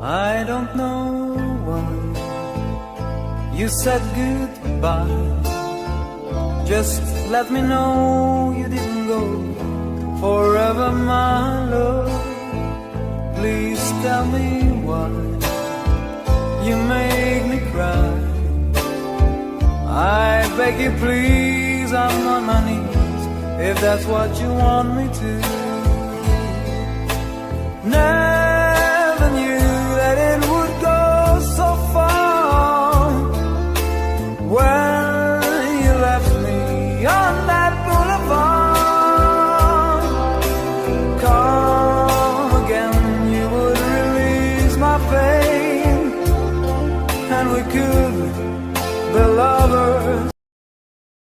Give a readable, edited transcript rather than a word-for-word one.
I don't know why you said goodbye. Just let me know you didn't go forever, my love. Please tell me why you make me cry. I beg you please, I'm on my knees, if that's what you want me to. Never knew that it would go so far when you left me on that